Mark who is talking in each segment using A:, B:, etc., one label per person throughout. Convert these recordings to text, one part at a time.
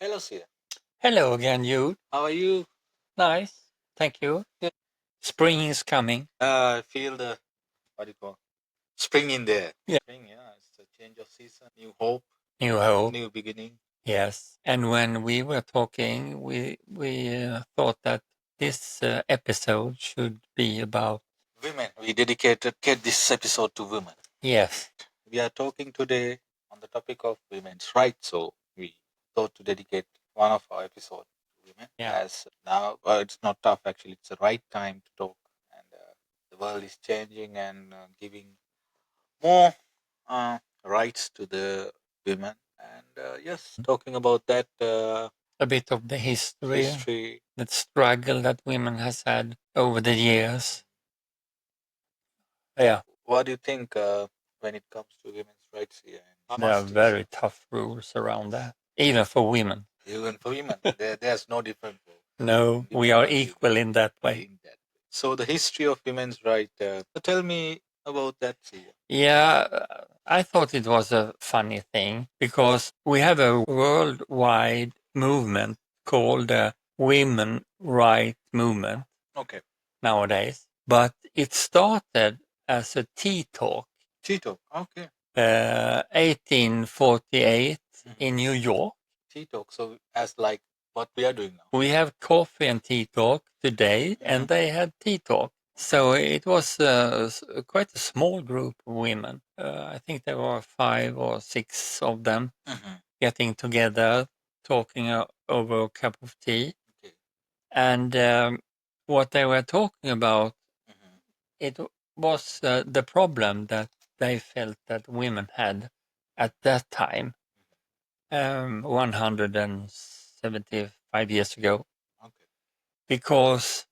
A: Hello, Sia.
B: Hello again, you.
A: How are you?
B: Nice. Thank you.
A: Good.
B: Spring is coming.
A: I feel the what do you call spring in there.
B: Yeah.
A: Spring, yeah. It's a change of season, new hope,
B: New hope.
A: new beginning.
B: Yes. And when we were talking, we thought that this episode should be about
A: Women. We dedicated this episode to women.
B: yes.
A: We are talking today on the topic of women's rights. So we thought to dedicate one of our episodes to women.
B: Yeah.
A: As now, it's not tough actually. It's the right time to talk, and the world is changing and giving more rights to the women. And yes, talking about that
B: A bit of the history, that struggle that women has had over the years. Yeah.
A: What do you think when it comes to women's rights here?
B: There are very tough rules around that, even for women.
A: Even for women, there's no difference.
B: No, we are equal in that way.
A: So the history of women's rights. Tell me about that, Sia.
B: Yeah, I thought it was a funny thing because we have a worldwide movement called the Women Right Movement
A: Okay.
B: nowadays, but it started as a tea talk.
A: Tea talk. Okay.
B: 1848 in New York.
A: Tea talk. So as like what we are doing now.
B: We have coffee and tea talk today, and they had tea talk. So it was quite a small group of women. I think there were 5 or 6 of them getting together, talking over a cup of tea.
A: Okay.
B: And what they were talking about, it was the problem that they felt that women had at that time, 175 years ago.
A: Okay.
B: Because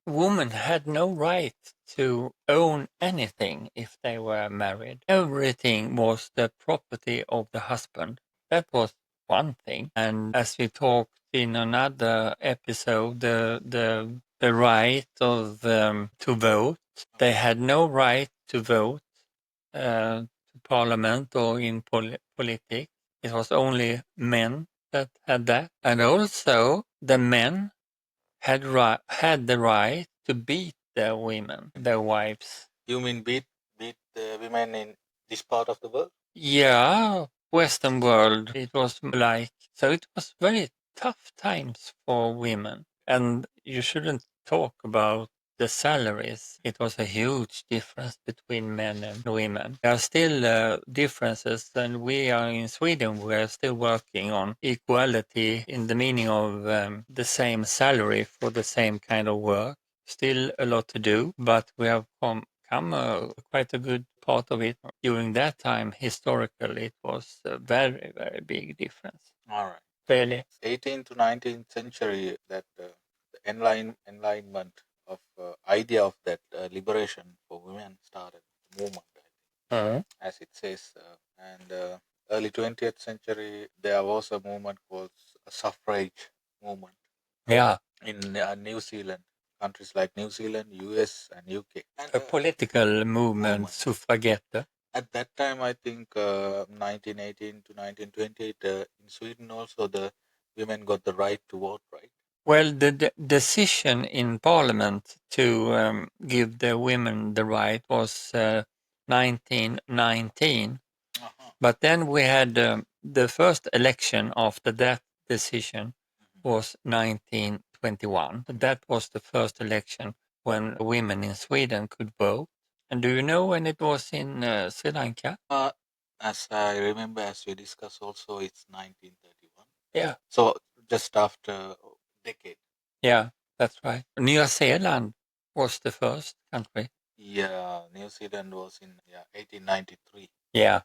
B: women had no right to own anything if they were married. Everything was the property of the husband. That was one thing. And as we talked in another episode, the right of to vote, they had no right to vote to parliament or in politics. It was only men that had that. And also the men had the right to beat their women, their wives.
A: You mean beat the women in this part of the world?
B: Yeah, Western world. It was like so. It was very tough times for women, and you shouldn't talk about the salaries. It was a huge difference between men and women. There are still differences, and we are in Sweden. We are still working on equality in the meaning of the same salary for the same kind of work. Still a lot to do, but we have come quite a good part of it. During that time, historically, it was a very, very big difference.
A: All right.
B: Really.
A: 18th to 19th century, that the enlightenment of idea of that liberation for women started the movement, as it says. And early 20th century, there was a movement called a suffrage movement.
B: Yeah.
A: In New Zealand, countries like New Zealand, US, and UK. And,
B: a political movement, suffragette.
A: At that time, I think 1918 to 1928, in Sweden also the women got the right to vote, right?
B: Well, the decision in Parliament to give the women the right was 1919. But then we had the first election after that decision was 1921. That was the first election when women in Sweden could vote. And do you know when it was in Sri Lanka?
A: As I remember, as we discussed also, it's 1931.
B: Yeah.
A: So just after a decade.
B: Yeah, that's right. New Zealand was the first country.
A: Yeah, New Zealand was in 1893.
B: Yeah.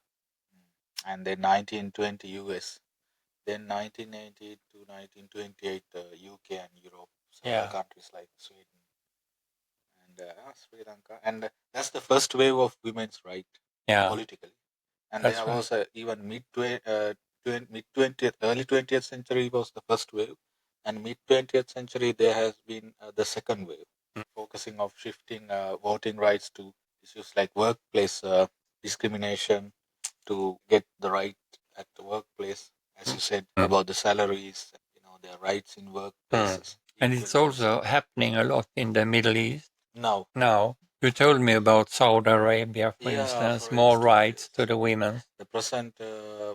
A: And then 1920 US. Then 1980 to 1928 UK and Europe. So other countries like Sweden and Sri Lanka. And that's the first wave of women's right politically. And
B: That's
A: there
B: right.
A: was even mid 20th, early 20th century was the first wave, and mid 20th century there has been the second wave, focusing of shifting voting rights to issues like workplace discrimination to get the right at the workplace, as you said about the salaries, their rights in workplaces.
B: And it's also happening a lot in the Middle East
A: Now,
B: now. You told me about Saudi Arabia, for instance, more rights to the women.
A: the present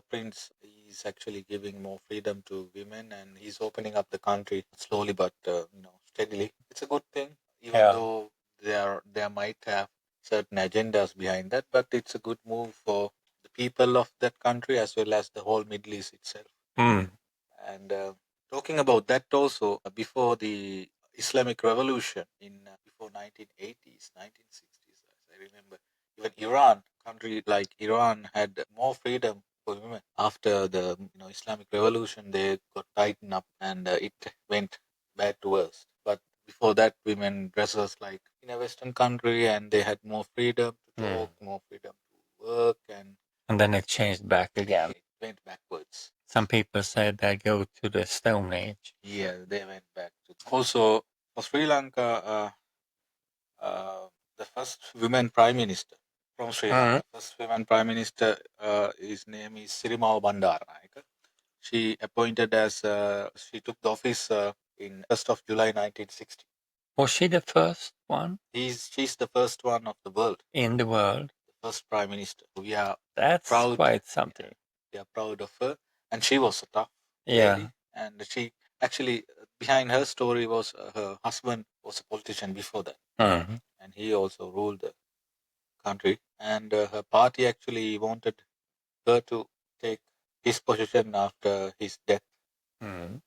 A: prince is actually giving more freedom to women, and he's opening up the country slowly but steadily. It's a good thing, even though there might have certain agendas behind that, but it's a good move for the people of that country as well as the whole Middle East itself. And talking about that also, before the Islamic Revolution in before 1980s, 1960s, as I remember, even Iran, country like Iran, had more freedom for women. After the Islamic Revolution, they got tightened up, and it went bad to worse. But before that, women dresses like in a Western country, and they had more freedom to talk, more freedom to work, and
B: then it changed back again.
A: it went backwards.
B: Some people say they go to the Stone Age.
A: Yeah, they went back to. Also, for Sri Lanka, the first women prime minister from Sri Lanka, first women prime minister, his name is Sirimao Bandaranaike. She appointed as she took the office in 1st of July 1960.
B: Was she the first one
A: She's the first one of the world,
B: in the world?
A: the first prime minister. We are
B: That's
A: proud.
B: quite something.
A: We are proud of her, and she was a tough
B: Yeah.
A: lady. And she actually, behind her story was her husband was a politician before that, and he also ruled the country. And her party actually wanted her to take his position after his death. And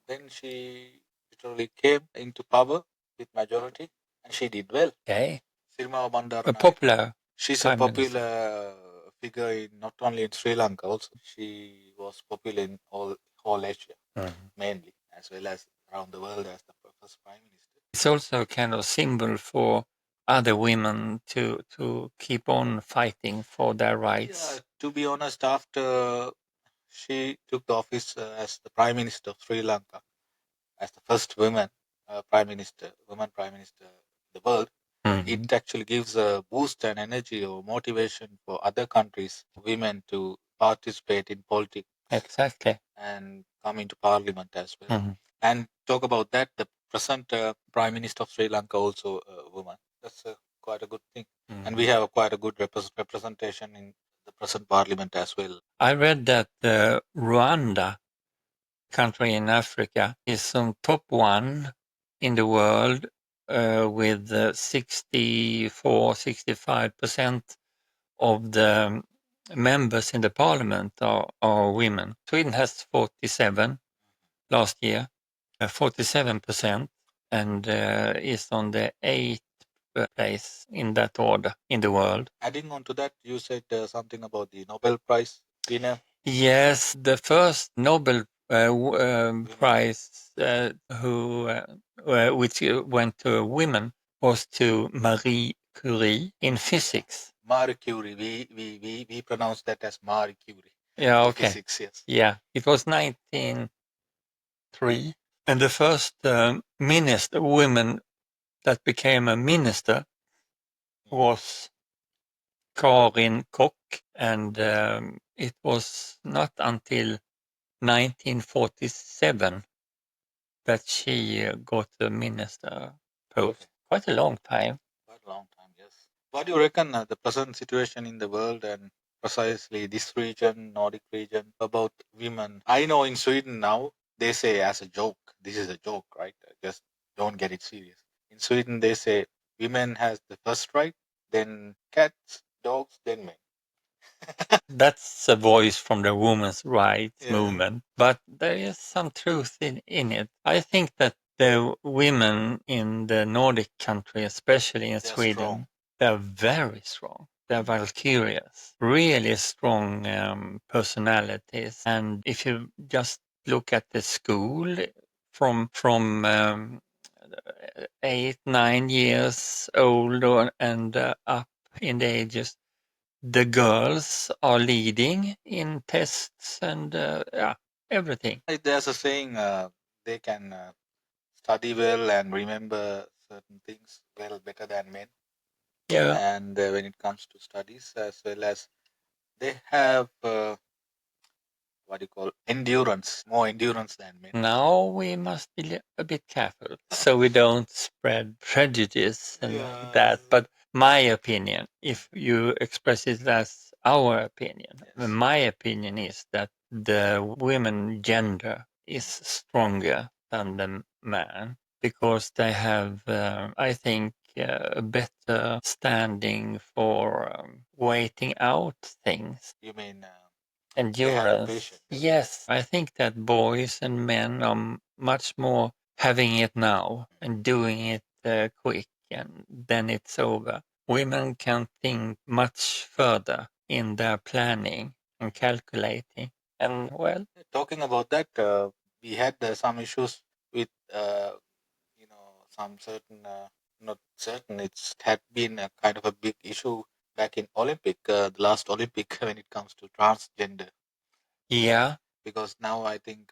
A: then she literally came into power with majority, and she did well.
B: Okay.
A: Sirma
B: A
A: Bandaranaike.
B: popular.
A: She's a
B: prime minister.
A: popular figure in not only in Sri Lanka, also she was popular in whole Asia, mainly, as well as around the world as the first prime minister.
B: It's also a kind of symbol for other women to keep on fighting for their rights.
A: Yeah, to be honest, after she took the office as the prime minister of Sri Lanka, as the first woman prime minister in the world, it actually gives a boost and energy or motivation for other countries, women to participate in politics.
B: Exactly.
A: And come into parliament as well. And talk about that, the present prime minister of Sri Lanka also a woman. That's quite a good thing. And we have quite a good representation in the present parliament as well.
B: I read that Rwanda, country in Africa, is on top one in the world with 64-65% of the members in the parliament are women. Sweden has 47 last year, 47%, and is on the 8th place in that order in the world.
A: Adding on to that, you said something about the Nobel Prize winner.
B: Yes, the first Nobel Prize which went to a woman was to Marie Curie in physics.
A: Marie Curie, we pronounce that as Marie Curie.
B: Yeah,
A: in
B: okay.
A: Physics, yes.
B: Yeah, it was 1903, and the first woman that became a minister was Karin Koch, and it was not until 1947 that she got the minister post.
A: Okay.
B: Quite a long time.
A: Quite a long time, yes. What do you reckon the present situation in the world and precisely this region, Nordic region, about women? I know in Sweden now they say as a joke, this is a joke, right? Just don't get it serious. In Sweden they say women has the first right, then cats, dogs, then men.
B: That's a voice from the women's rights movement, but there is some truth in it. I think that the women in the Nordic country, especially in Sweden,
A: strong.
B: they're very strong. They're valkyrias, really strong personalities. And if you just look at the school from 8, 9 years old and up in the ages, the girls are leading in tests and everything.
A: There's a saying they can study well and remember certain things well better than men.
B: Yeah.
A: And when it comes to studies, as well as they have what do you call endurance, more endurance than men.
B: Now we must be a bit careful so we don't spread prejudice and like that. But my opinion, if you express it as our opinion,
A: Yes.
B: my opinion is that the women gender is stronger than the man because they have, I think, a better standing for waiting out things.
A: You mean
B: Endurance. Yes, I think that boys and men are much more having it now and doing it quick and then it's over. Women can think much further in their planning and calculating. And well,
A: talking about that, we had some issues with some certain not certain it's had been a kind of a big issue back in Olympic, the last Olympic, when it comes to transgender.
B: yeah,
A: Because now I think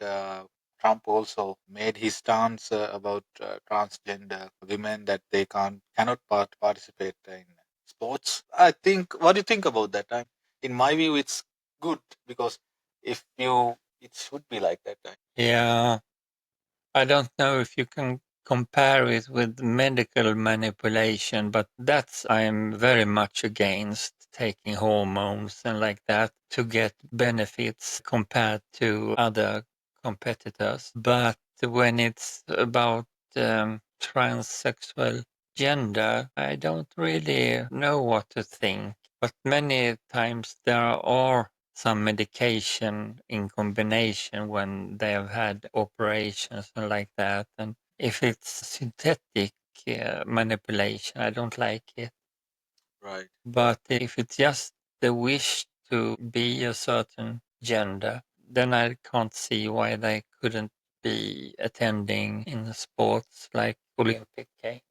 A: Trump also made his stance about transgender women, that they cannot participate in sports. I think. What do you think about that? In my view, it's good, because if you, it should be like that.
B: yeah. I don't know if you can compare it with medical manipulation, but that's I'm very much against taking hormones and like that to get benefits compared to other competitors. But when it's about transsexual gender, I don't really know what to think. But many times there are some medication in combination when they have had operations and like that. And if it's synthetic manipulation, I don't like it.
A: Right.
B: But if it's just the wish to be a certain gender, then I can't see why they couldn't be attending in the sports like Olympic Games.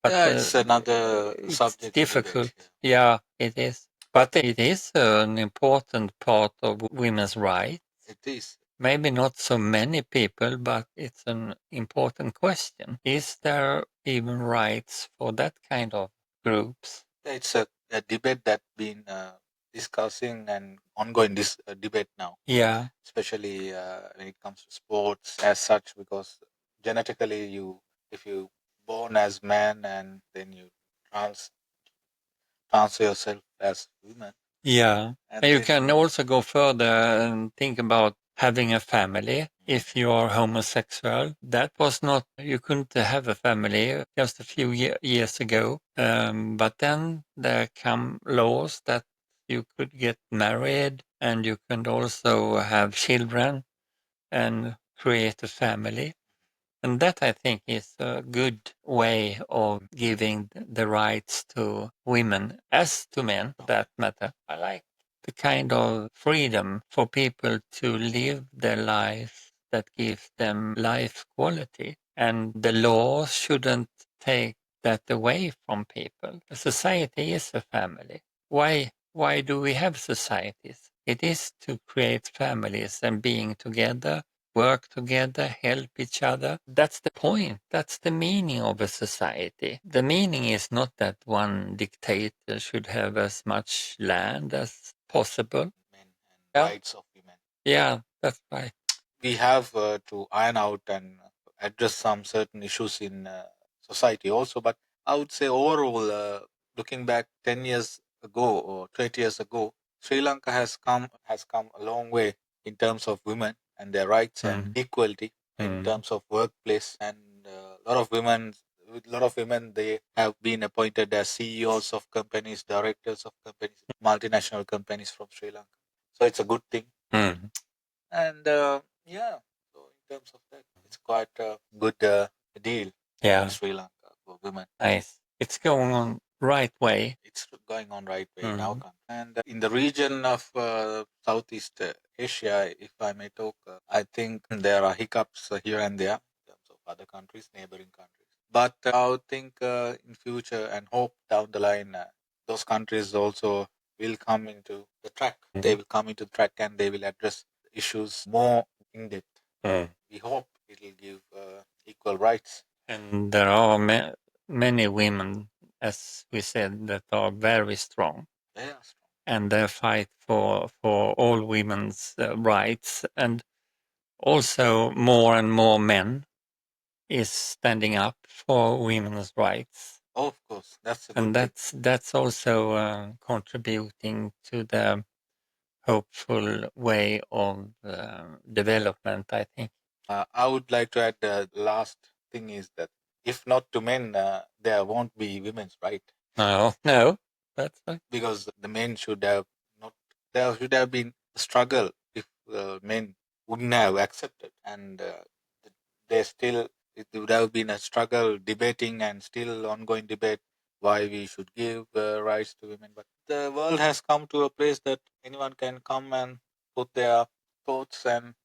B: But
A: Yeah, it's another
B: it's
A: subject to debate.
B: difficult. Yeah, it is. But it is an important part of women's rights.
A: It is.
B: Maybe not so many people, but it's an important question. Is there even rights for that kind of groups?
A: It's a debate that been discussing and ongoing this debate now,
B: Yeah.
A: especially when it comes to sports as such, because genetically you, if you born as man and then you trans transfer yourself as woman,
B: Yeah.
A: and
B: And you
A: then
B: can also go further and think about having a family. If you are homosexual, that was not, you couldn't have a family just a few years ago. But then there come laws that you could get married and you can also have children and create a family. And that I think is a good way of giving the rights to women as to men, for that matter. I like the kind of freedom for people to live their life that gives them life quality. And the law shouldn't take that away from people. A society is a family. Why do we have societies? It is to create families and being together, work together, help each other. That's the point. That's the meaning of a society. The meaning is not that one dictator should have as much land as possible.
A: men and
B: Yeah,
A: rights of women.
B: yeah, that's right.
A: We have to iron out and address some certain issues in society also. But I would say overall, looking back 10 years ago or 20 years ago, Sri Lanka has come a long way in terms of women and their rights and equality in terms of workplace. And a lot of women, they have been appointed as CEOs of companies, directors of companies, multinational companies from Sri Lanka. So it's a good thing.
B: Mm.
A: And yeah, so in terms of that, it's quite a good deal
B: Yeah,
A: in Sri Lanka for women.
B: nice. It's going on right way.
A: It's going on right way in our
B: Mhm.
A: country. And in the region of Southeast Asia, if I may talk, I think there are hiccups here and there in terms of other countries, neighboring countries. But I would think in future and hope down the line, those countries also will come into the track. They will come into the track and they will address issues more in depth.
B: Mm.
A: We hope it will give equal rights.
B: And there are many women, as we said, that are very strong.
A: Yes.
B: and their fight for all women's rights. And also more and more men is standing up for women's rights.
A: Oh, of course, that's a good
B: And
A: thing.
B: that's also contributing to the hopeful way of development, I think.
A: I would like to add the last thing is that if not to men, there won't be women's right.
B: No, that's right.
A: Because the men should have not. There should have been a struggle if men wouldn't have accepted, and they still it would have been a struggle, debating and still ongoing debate why we should give rights to women. But the world has come to a place that anyone can come and put their thoughts and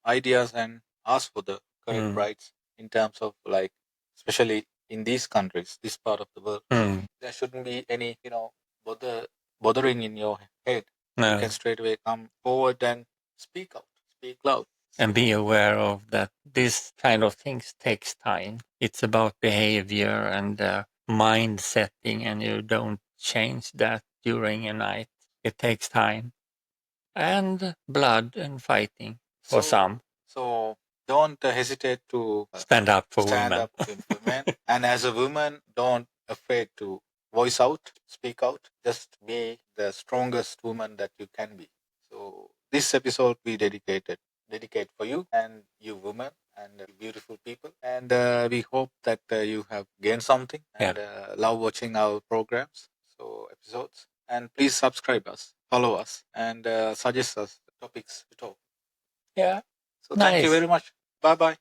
A: ideas and ask for the correct rights in terms of, like, especially in these countries, this part of the world. There shouldn't be any bothering in your head. You can straight away come forward and speak out, speak loud,
B: and be aware of that this kind of things takes time. It's about behavior and mind setting, and you don't change that during a night. It takes time and blood and fighting for some.
A: So don't hesitate to
B: Stand up for
A: stand
B: women.
A: up to women, and as a woman, don't afraid to voice out, speak out. Just be the strongest woman that you can be. So this episode we dedicate for you and you women and beautiful people, and we hope that you have gained something and love watching our programs, so episodes. And please subscribe us, follow us, and suggest us topics to talk.
B: Yeah.
A: So thank you very much. Bye bye.